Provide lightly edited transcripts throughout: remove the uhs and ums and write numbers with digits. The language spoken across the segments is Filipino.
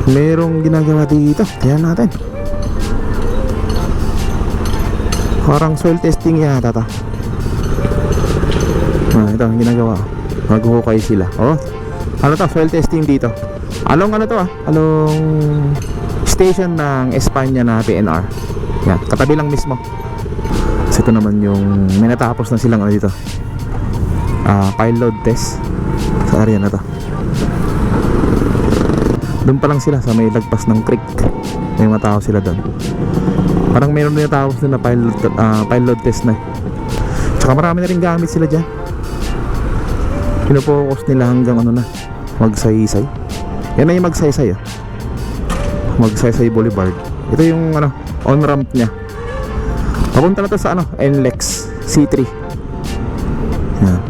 Merong ginagawa dito. Tingnan natin. Parang soil testing yata to. Ito ang ginagawa. Maghuhukay sila. Ano to? Soil testing dito. Along ano to along station ng Espanya na PNR. Yan, katabi lang mismo. So ito naman yung may natapos na silang ano dito. Pile load test sa area na to. Doon pa lang sila sa may lagpas ng creek. May mga tao sila doon. Parang meron na natapos na pile load test na. Tsaka marami na rin gamit sila dyan. Pinopokus nila hanggang ano na, Magsaysay. Yan na yung Magsaysay Magsaysay Boulevard. Ito yung ano, on ramp nya. Papunta na to sa ano, NLEX C3. Yan.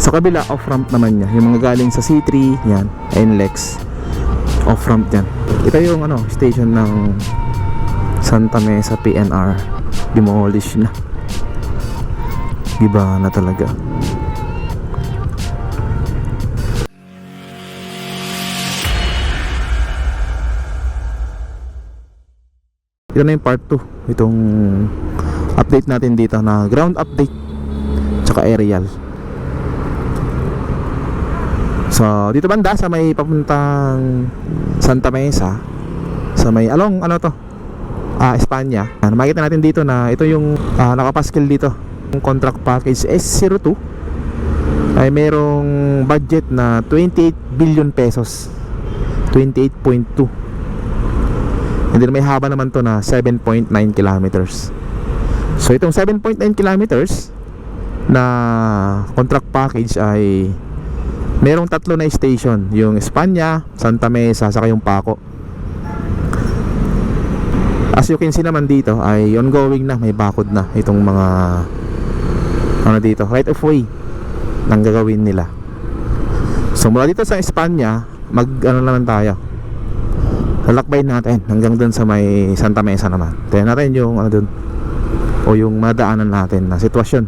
Sa kabila, off ramp naman niya. Yung mga galing sa C3, yan, NLEX off ramp yan. Ito yung ano, station ng Santa Mesa PNR. Demolish na. Giba na talaga. Ito na yung part 2. Itong update natin dito na ground update tsaka aerial. So dito banda sa may papuntang Santa Mesa, sa may along ano to, Espanya. Makikita natin dito na ito yung nakapaskil dito. Yung contract package S02 ay merong budget na 28 billion pesos, 28.2. And then may haba naman to na 7.9 kilometers. So itong 7.9 kilometers na contract package ay merong tatlo na station. Yung Espanya, Santa Mesa, saka yung Paco. As you can see naman dito ay ongoing na, may bakod na itong mga ano dito, right of way nang gagawin nila. So mula dito sa Espanya, mag ano naman tayo, lalakbay natin hanggang dun sa may Santa Mesa naman. Tingnan natin yung ano dun, o yung madaanan natin na sitwasyon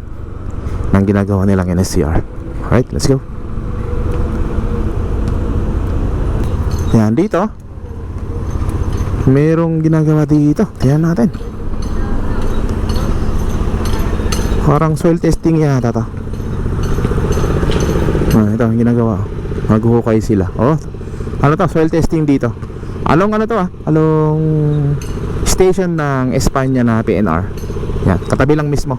ng ginagawa nilang NSCR. Alright, let's go. Yan, dito merong ginagawa dito. Tingnan natin. Parang soil testing yata to. Ito ang ginagawa. Maghuhukay sila. Ano to? Soil testing dito. Along ano to along station ng Espanya na PNR. Yan, katabi lang mismo.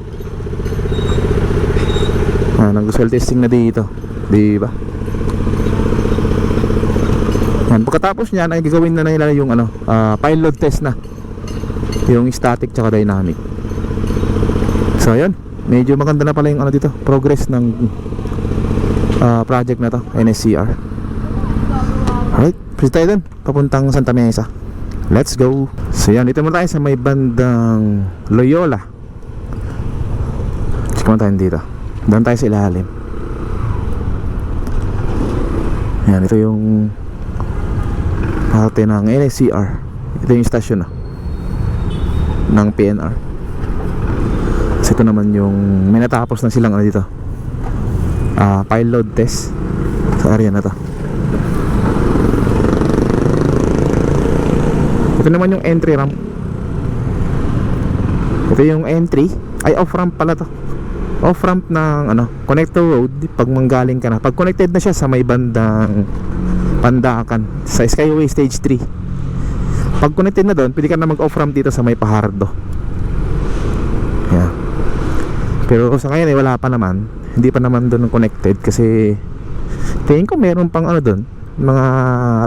Nag-soil testing na dito, di ba? Yan, pagkatapos niyan ay gagawin na nila yung ano, pile load test na. Yung static tsaka dynamic. So yun, medyo maganda na pala yung ano dito, progress ng project na to, NSCR. Alright, pwede tayo dun, papuntang Santa Mesa. Let's go. So yan, dito muna tayo sa may bandang Loyola. Check mo tayo dito. Doon tayo sa ilalim. Yan, ito yung parte ng NSCR. Ito yung station ng PNR. So ito naman yung may natapos na silang ano dito, pile load test sa area na to. Ito naman yung entry ramp. Ito yung entry. Ay, off ramp pala to. Off ramp ng ano, connector road. Pag manggaling ka na, pag connected na siya sa may bandang Pandakan, sa Skyway Stage 3. Pag connected na doon, pwede ka na mag off ramp dito sa may Pajardo. Yeah. Pero sa ngayon wala pa naman. Hindi pa naman doon connected kasi tingin ko meron pang ano doon, mga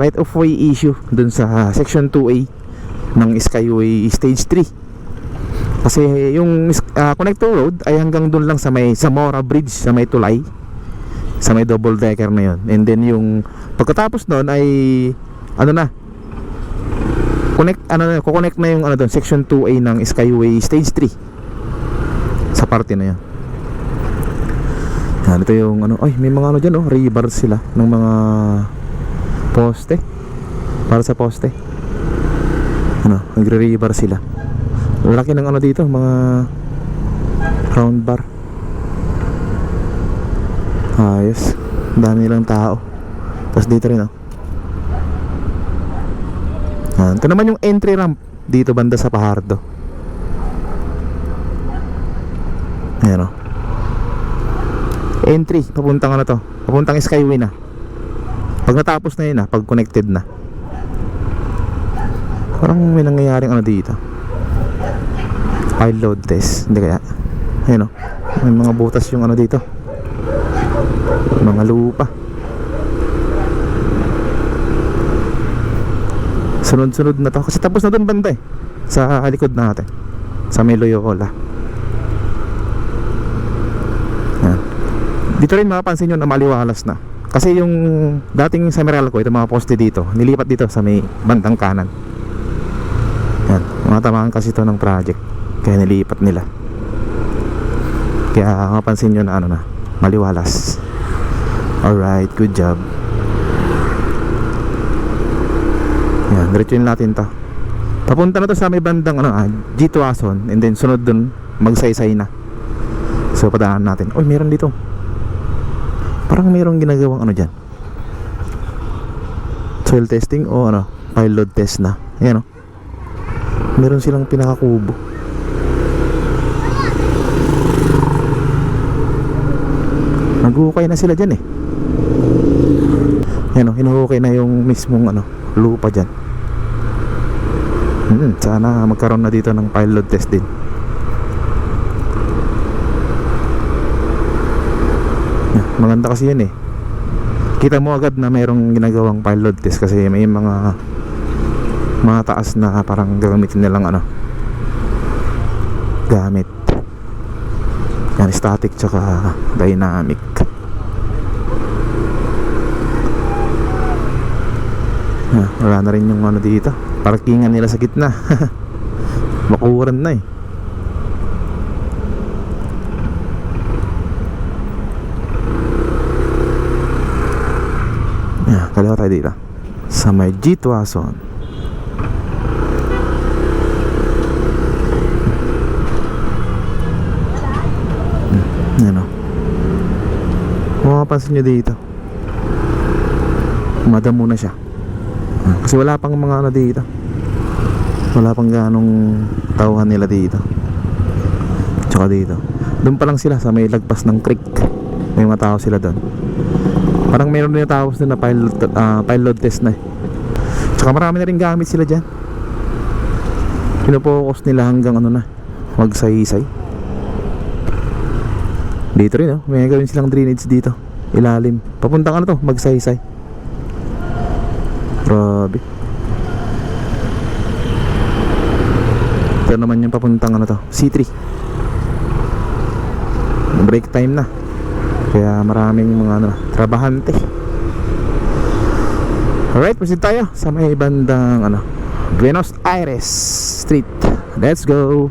right of way issue doon sa section 2A ng Skyway Stage 3. Kasi yung connector road ay hanggang doon lang sa may Zamora Bridge, sa may Tulay, sa may double decker na yun. And then yung pagkatapos doon ay ano na, kukonect na yung ano doon, section 2A ng Skyway Stage 3 sa parte na yun. Yan, ito yung ano, ay may mga ano dyan rebar sila ng mga poste, para sa poste. Ano, nagre-rebar sila. Laki ng ano dito, mga round bar. Ayos, dami nilang tao. Tapos dito rin Yan, ito naman yung entry ramp dito banda sa Fajardo. Ayan o. Entry, papuntang ano to, papuntang Skyway na. Pag natapos na yun pag connected na. Parang may nangyayaring ano dito, file load test, hindi kaya? Ayan o, may mga butas yung ano dito, mga lupa. Sunod-sunod na to kasi tapos na dun banda sa likod natin, sa may Loyola. Yan. Dito rin mapapansin nyo na maliwalas na kasi yung dating sa Meralco, ito mga poste dito, nilipat dito sa may bandang kanan. Yan, mga tamaan kasi ito ng project, kaya nilipat nila. Kaya mapansin nyo na ano na, maliwalas. Alright, good job. Yan, diretsuin natin to. Papunta na to sa may bandang ano, G. Tuason, and then sunod dun magsaysay na. So padaan natin. Oy, meron dito. Parang mayroong ginagawang ano dyan, soil testing o ano, file load test na. Ayan o, meron silang pinakakubo. Naghuhukay na sila dyan Ayan o, hinuhukay na yung mismong ano, lupa dyan. Sana magkaroon na dito ng file load test din. Maganda kasi yun kita mo agad na mayroong ginagawang file load test kasi may mga taas na parang gagamitin nilang ano, gamit yan, static tsaka dynamic. Wala na rin yung ano dito, parkingan nila sa gitna. Makuran na kaliwa tayo dito sa may G. Tuason. Yan o, mapapansin nyo dito, madamo na siya kasi wala pang mga ano dito, wala pang ganong tauhan nila dito. Tsaka dito, doon pa lang sila sa may lagpas ng creek, may mga tao sila doon. Parang mayroon din tapos na file load test na Tsaka marami na rin gamit sila dyan. Pinopokus nila hanggang ano na, magsaysay. Dito rin may gawin silang drainage dito, ilalim, papuntang ano to, magsaysay. Grabe. Ito naman yung papuntang ano to, C3. Break time na, kaya maraming mga ano, trabahante. Alright, proceed tayo sa may bandang ano, Buenos Aires Street. Let's go.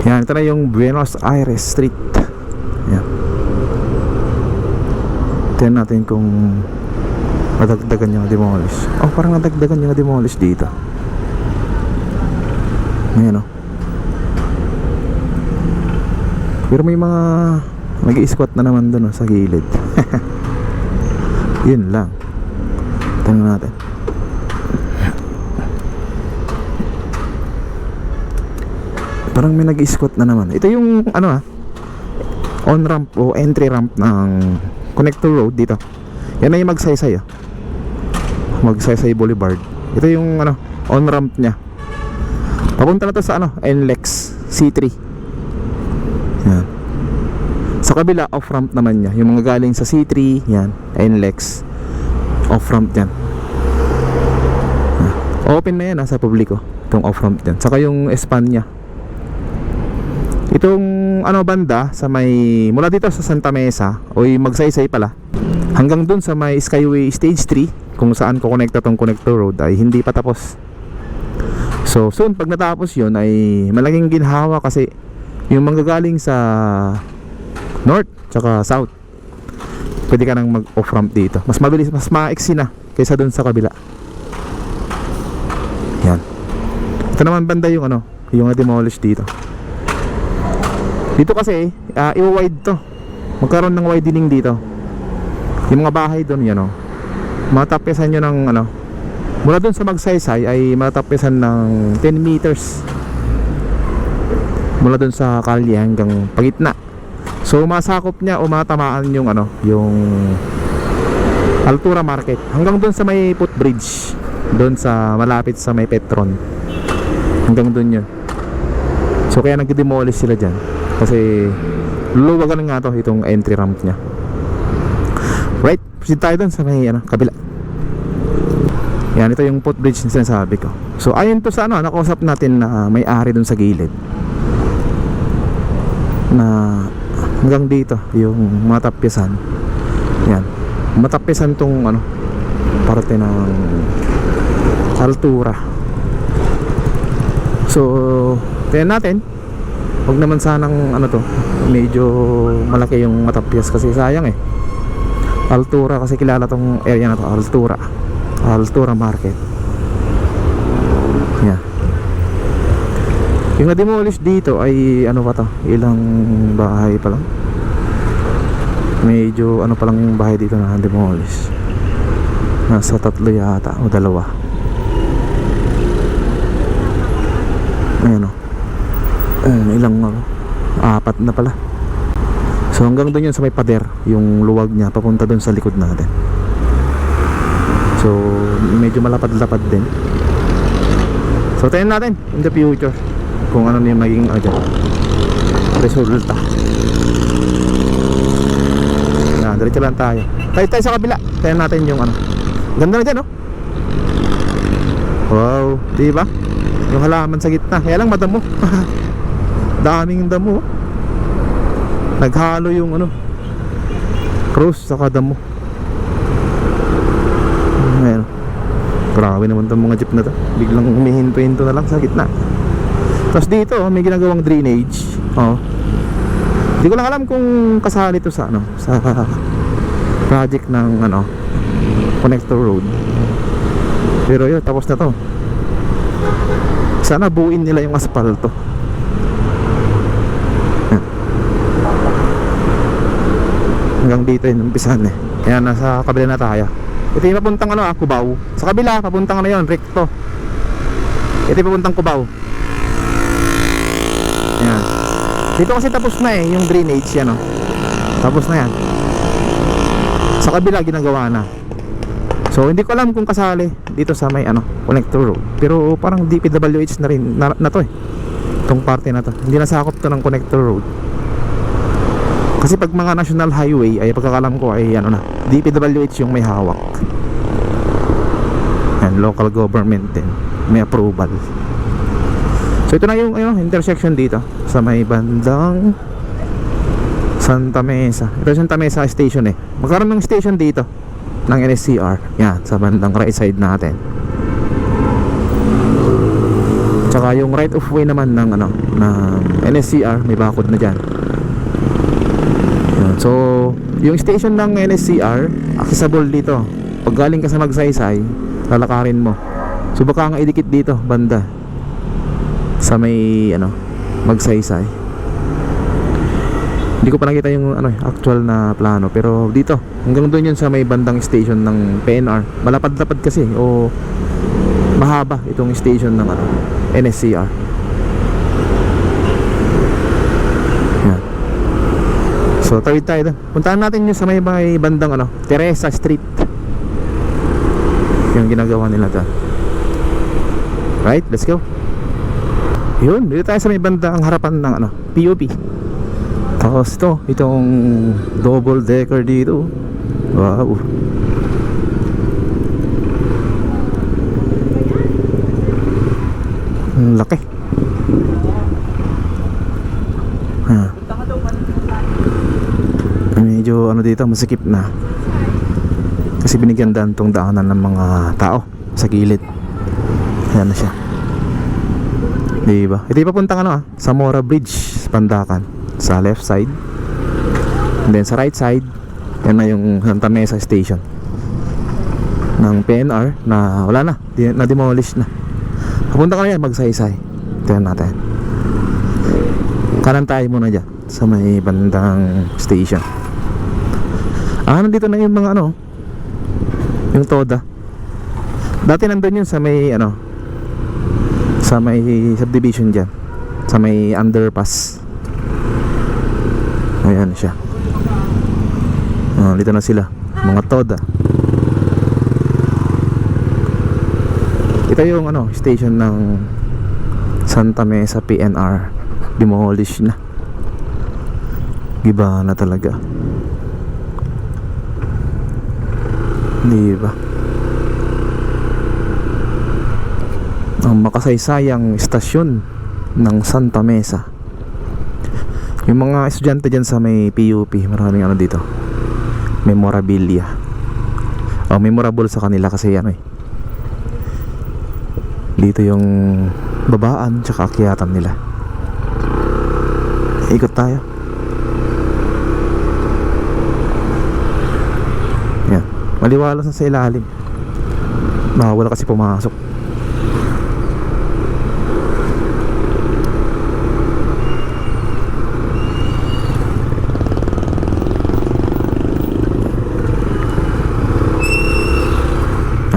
Yan, ito na yung Buenos Aires Street. Yan. Tignan natin kung nadagdagan yung demolish. Oh, parang nadagdagan yung demolish dito. Ayan o. Pero may mga nag-i-squat na naman dun sa gilid. Yun lang. Tingnan natin. Parang may nag-i-squat na naman. Ito yung ano on-ramp o entry ramp ng connector road dito. Yan na yung magsaysay Magsaysay Boulevard. Ito yung ano, on-ramp nya. Papunta na to sa ano, NLEX C3. Yan. Sa kabila, off-ramp naman nya. Yung mga galing sa C3, yan, NLEX, off-ramp yan. Open na yan sa publiko, itong off-ramp yan. Saka yung span nya. Itong ano banda sa may, mula dito sa Santa Mesa o magsaysay pala hanggang dun sa may Skyway Stage 3, kung saan ko connecta tong connector road, ay hindi pa tapos. So soon pag natapos yun ay malaking ginhawa kasi yung manggagaling sa north tsaka south, pwede ka nang mag off ramp dito. Mas mabilis, mas maiksi na kaysa dun sa kabila. Yan. Ito naman banda yung ano, yung demolish dito. Dito kasi i-wide to, magkaroon ng widening dito. Yung mga bahay doon yan matapyasan nyo ng ano, Mula dun sa Magsaysay ay matapisan ng 10 meters mula dun sa kalye hanggang pagitna. So masakop niya o matamaan yung ano, yung Altura Market hanggang dun sa may footbridge, dun sa malapit sa may Petron, hanggang dun yun. So kaya nag-demolish sila dyan kasi luluwagan nga to itong entry ramp niya. Right, proceed tayo dun sa may ano, kabila. Yan, ito yung footbridge na sinasabi ko. So ayun to sa ano, nakausap natin na may-ari dun sa gilid, na hanggang dito yung matapyasan. Yan, matapyasan tong ano, parte ng Altura. So tingnan natin, huwag naman sanang ano to, medyo malaki yung matapyas kasi sayang eh. Altura kasi kilala tong area na to, Altura Market. Yan. Yung na-demolish dito ay ano pa to, ilang bahay pa lang. Medyo ano pa lang yung bahay dito na demolish. Nasa 3 yata o 2. Ayan o. Ilang 4 na pala. So hanggang doon yun sa may pader, yung luwag niya papunta doon sa likod natin. So medyo malapad-lapad din. So tingnan natin in the future kung ano yung magiging resulta. Yan, diretso lang tayo. Tayo sa kabila. Tingnan natin yung ano. Ganda na dyan, oh. Wow, di ba? Yung halaman sa gitna. Kaya lang madamo. Daming damo. Naghalo yung ano, cross saka damo. Ayan. Grabe naman itong mga jeep na to. Biglang humihinto-hinto na lang sa gitna. Tapos dito may ginagawang drainage. Hindi ko lang alam kung kasali to sa ano, sa project ng ano, connector road. Pero yun, tapos na to. Sana buuin nila yung asfalto. Hanggang dito yun, umpisahan eh. Ayan, nasa kabila na tayo. Ito yung papuntang ano, Cubao. Sa kabila, papuntang ano yun, recto. Ito yung papuntang Cubao. Ayan. Dito kasi tapos na eh, yung drainage yan, oh. Tapos na yan. Sa kabila, ginagawa na. So, hindi ko alam kung kasali dito sa may ano, connector road. Pero parang DPWH na rin, na to eh. Itong parte na to. Hindi nasakop to ng connector road. Kasi pag mga national highway ay pagkakalam ko ay ano na, DPWH yung may hawak. And local government din may approval. So ito na yung intersection dito sa may bandang Santa Mesa. Ito Santa Mesa station eh. Magkaroon ng station dito ng NSCR. Yan, sa bandang right side natin. Tsaka yung right of way naman ng ano, ng NSCR may bakod na dyan. So, yung station ng NSCR accessible dito. Pag galing ka sa Magsaysay, lalakarin mo. So baka nga idikit dito banda sa may ano, Magsaysay. Hindi ko pa nakita yung ano, actual na plano, pero dito hanggang doon yun sa may bandang station ng PNR. Malapad-lapad kasi o mahaba itong station ng ano, NSCR. So tawid tayo doon. Puntahan natin yung sa may bandang ano, Teresa Street. Yung ginagawa nila doon. Right, let's go. Yun, dito tayo sa may bandang harapan ng ano, POP. Tapos itong double decker dito. Wow. Ang laki. Medyo ano dito, masikip na. Kasi binigyan daan tong daanan ng mga tao sa gilid. Ayan na siya. Diba? Ito yung papuntang ano Zamora Bridge, Pandacan. Sa left side. And then sa right side, yan na yung Santa Mesa Station ng PNR na wala na, na-demolish na. Papunta ka na yan, Magsaysay. Tignan natin. Kanan tayo muna dyan sa may bandang station. Nandito na yung mga ano, yung TODA. Dati nandun yun sa may ano, sa may subdivision dyan, sa may underpass. Ayan siya. Dito na sila, mga Toda. Ito yung ano, station ng Santa Mesa PNR. Demolish na. Giba na talaga. Diba? Ang makasaysayang istasyon ng Santa Mesa. Yung mga estudyante dyan sa may PUP, maraming ano dito, memorabilia. Memorable sa kanila kasi ano dito yung babaan tsaka akyatan nila. Ikot tayo. Yan, maliwalas na sa ilalim. Wala kasi pumasok.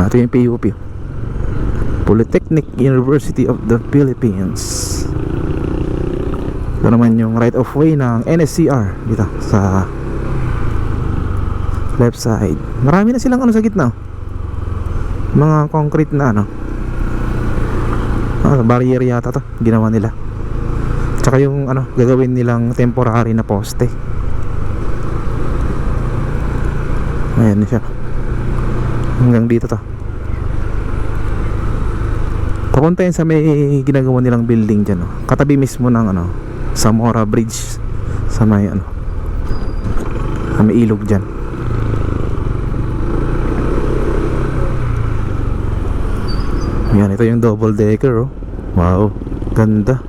Ito yung PUP, Polytechnic University of the Philippines. Ito naman yung right of way ng NSCR dito sa left side. Marami na silang ano sa gitna, mga concrete na ano, barrier yata to ginawa nila. Tsaka yung ano, gagawin nilang temporary na poste. Ayan siya, hanggang dito to. Papunta yun sa may ginagawa nilang building dyan, katabi mismo ng ano, Zamora Bridge, sa may ano, sa may ilog dyan. Yan, ito yung double decker, wow, ganda.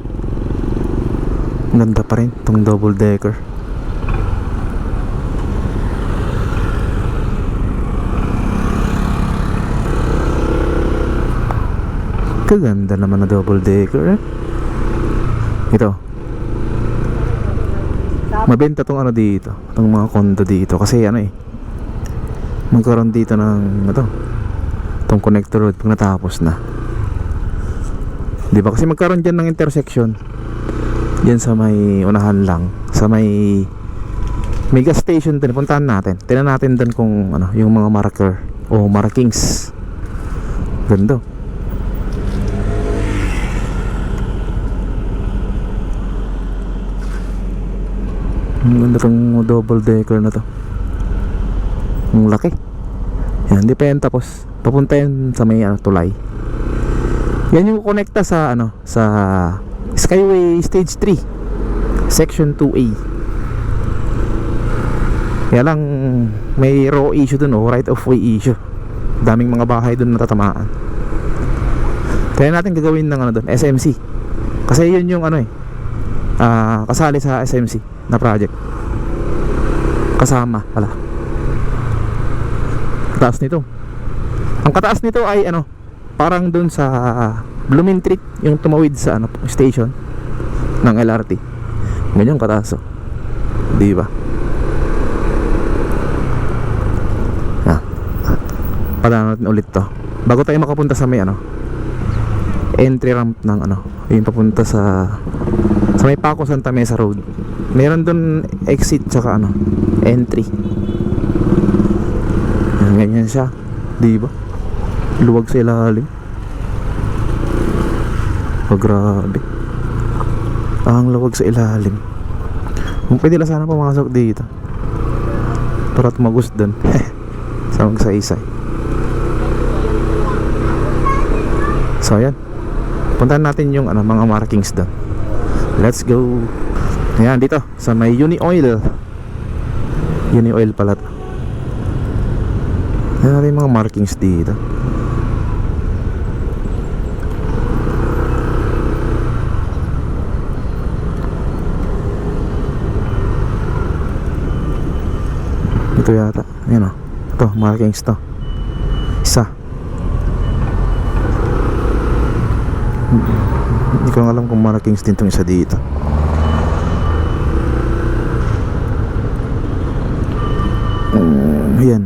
Ganda pa rin itong double decker. Kaganda naman na double decker ito. Mabenta tong ano dito, itong mga condo dito, kasi ano magkaroon dito ng itong connector road pag natapos na, di ba? Kasi magkaroon dyan ng intersection dyan sa may unahan lang, sa may gas station din. Puntahan natin, tingnan natin din kung ano yung mga marker o markings. Ganda. Ang ganda tong double decker na to. Ang laki. Yan, hindi pa yan tapos. Papunta yan sa may tulay. Yan yung konekta sa ano, sa Skyway Stage 3 Section 2A. Kaya lang may raw issue dun, right of way issue. Daming mga bahay dun natatamaan. Kaya natin gagawin ng ano dun, SMC. Kasi yun yung ano kasali sa SMC na project. Kasama pala. Kataas nito. Ang kataas nito ay ano, parang dun sa Blooming Treat, yung tumawid sa ano, station ng LRT. Ganyan kataas, di ba? Padaan natin ulit to bago tayo makapunta sa may ano, entry ramp ng ano, yung papunta sa may Paco Santa Mesa Road. Meron dun exit tsaka ano, entry. Ganyan siya, di ba? Luwag sa ilalim. Grabe. Ang luwag sa ilalim. Kung pwede lang sana pumasok dito para tumagos dun sa magsaysay. So ayan, puntahan natin yung ano, mga markings doon. Let's go. Ayan, dito sa may Uni Oil. Uni Oil pala to. Ayan natin yung mga markings dito. Ito yata. Ayan o, ito markings to. Isa. Hindi ko alam kung markings din itong isa dito. Ayan.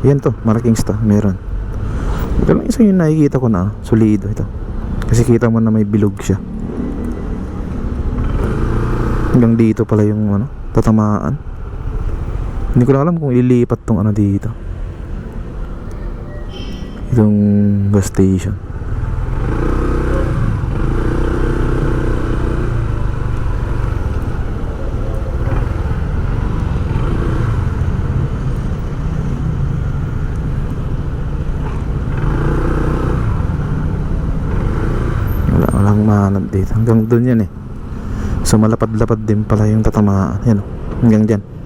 Yan to, Markings to, meron. Ito lang isa yung nakikita ko na solido ito. Kasi kita mo na may bilog siya. Hanggang dito pala yung ano, tatamaan. Hindi ko lang alam kung ililipat tong ano dito. Itong gas station. Walang mahanap dito. Hanggang doon yan eh. So malapad-lapad din pala yung tatamaan. Yan o. Hanggang dyan.